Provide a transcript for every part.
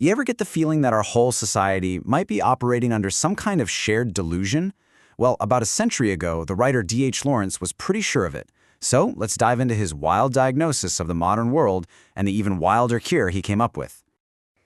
You ever get the feeling that our whole society might be operating under some kind of shared delusion? Well, about a century ago, the writer D.H. Lawrence was pretty sure of it. So let's dive into his wild diagnosis of the modern world and the even wilder cure he came up with.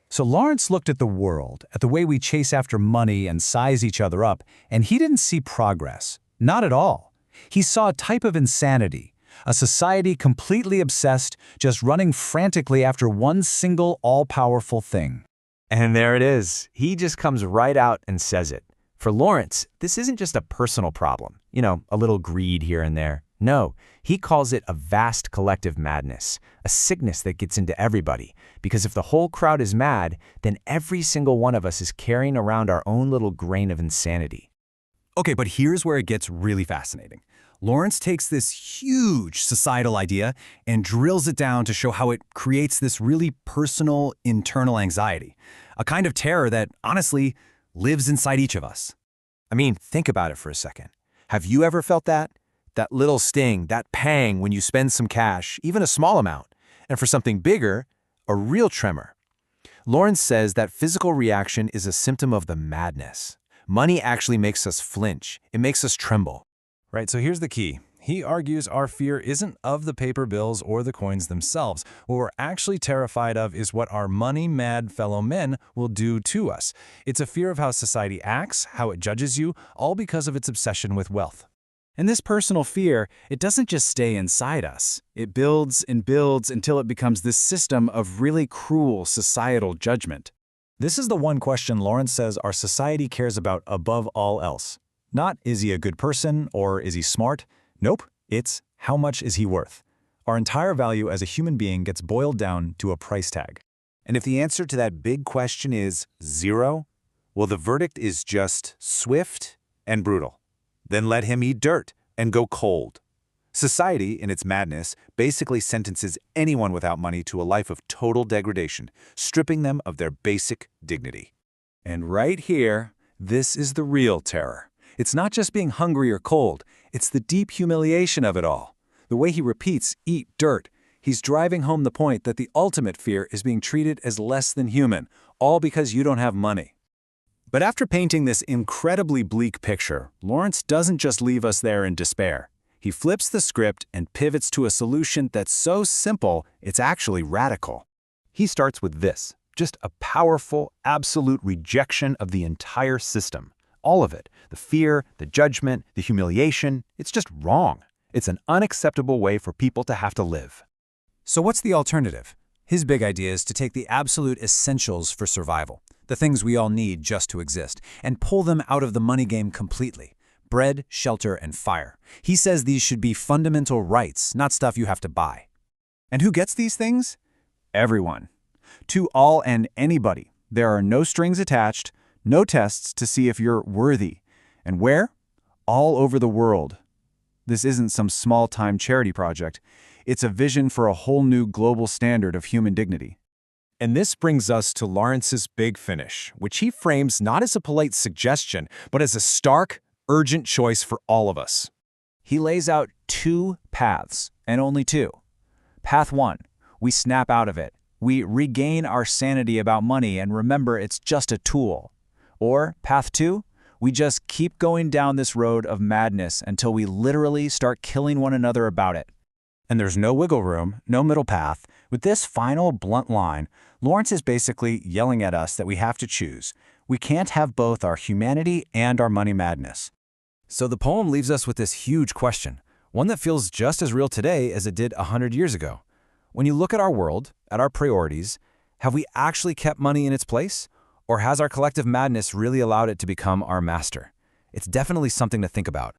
So Lawrence looked at the world, at the way we chase after money and size each other up, and he didn't see progress. Not at all. He saw a type of insanity, a society completely obsessed, just running frantically after one single all-powerful thing. And there it is. He just comes right out and says it. For Lawrence, this isn't just a personal problem, a little greed here and there. No, he calls it a vast collective madness, a sickness that gets into everybody. Because if the whole crowd is mad, then every single one of us is carrying around our own little grain of insanity. Okay, but here's where it gets really fascinating. Lawrence takes this huge societal idea and drills it down to show how it creates this really personal internal anxiety, a kind of terror that, honestly, lives inside each of us. I mean, think about it for a second. Have you ever felt that? That little sting, that pang when you spend some cash, even a small amount, and for something bigger, a real tremor. Lawrence says that physical reaction is a symptom of the madness. Money actually makes us flinch. It makes us tremble. Right, so here's the key. He argues our fear isn't of the paper bills or the coins themselves. What we're actually terrified of is what our money-mad fellow men will do to us. It's a fear of how society acts, how it judges you, all because of its obsession with wealth. And this personal fear, it doesn't just stay inside us. It builds and builds until it becomes this system of really cruel societal judgment. This is the one question Lawrence says our society cares about above all else. Not, is he a good person or is he smart? Nope, it's how much is he worth? Our entire value as a human being gets boiled down to a price tag. And if the answer to that big question is 0, well, the verdict is just swift and brutal. Then let him eat dirt and go cold. Society, in its madness, basically sentences anyone without money to a life of total degradation, stripping them of their basic dignity. And right here, this is the real terror. It's not just being hungry or cold, it's the deep humiliation of it all. The way he repeats, eat dirt, he's driving home the point that the ultimate fear is being treated as less than human, all because you don't have money. But after painting this incredibly bleak picture, Lawrence doesn't just leave us there in despair. He flips the script and pivots to a solution that's so simple, it's actually radical. He starts with this, just a powerful, absolute rejection of the entire system. All of it, the fear, the judgment, the humiliation, it's just wrong. It's an unacceptable way for people to have to live. So what's the alternative? His big idea is to take the absolute essentials for survival, the things we all need just to exist, and pull them out of the money game completely. Bread, shelter, and fire. He says these should be fundamental rights, not stuff you have to buy. And who gets these things? Everyone. To all and anybody. There are no strings attached, no tests to see if you're worthy. And where? All over the world. This isn't some small-time charity project. It's a vision for a whole new global standard of human dignity. And this brings us to Lawrence's big finish, which he frames not as a polite suggestion, but as a stark, urgent choice for all of us. He lays out 2 paths, and only 2. Path 1, we snap out of it. We regain our sanity about money and remember it's just a tool. Or path 2, we just keep going down this road of madness until we literally start killing one another about it. And there's no wiggle room, no middle path. With this final blunt line, Lawrence is basically yelling at us that we have to choose. We can't have both our humanity and our money madness. So the poem leaves us with this huge question, one that feels just as real today as it did 100 years ago. When you look at our world, at our priorities, have we actually kept money in its place? Or has our collective madness really allowed it to become our master? It's definitely something to think about.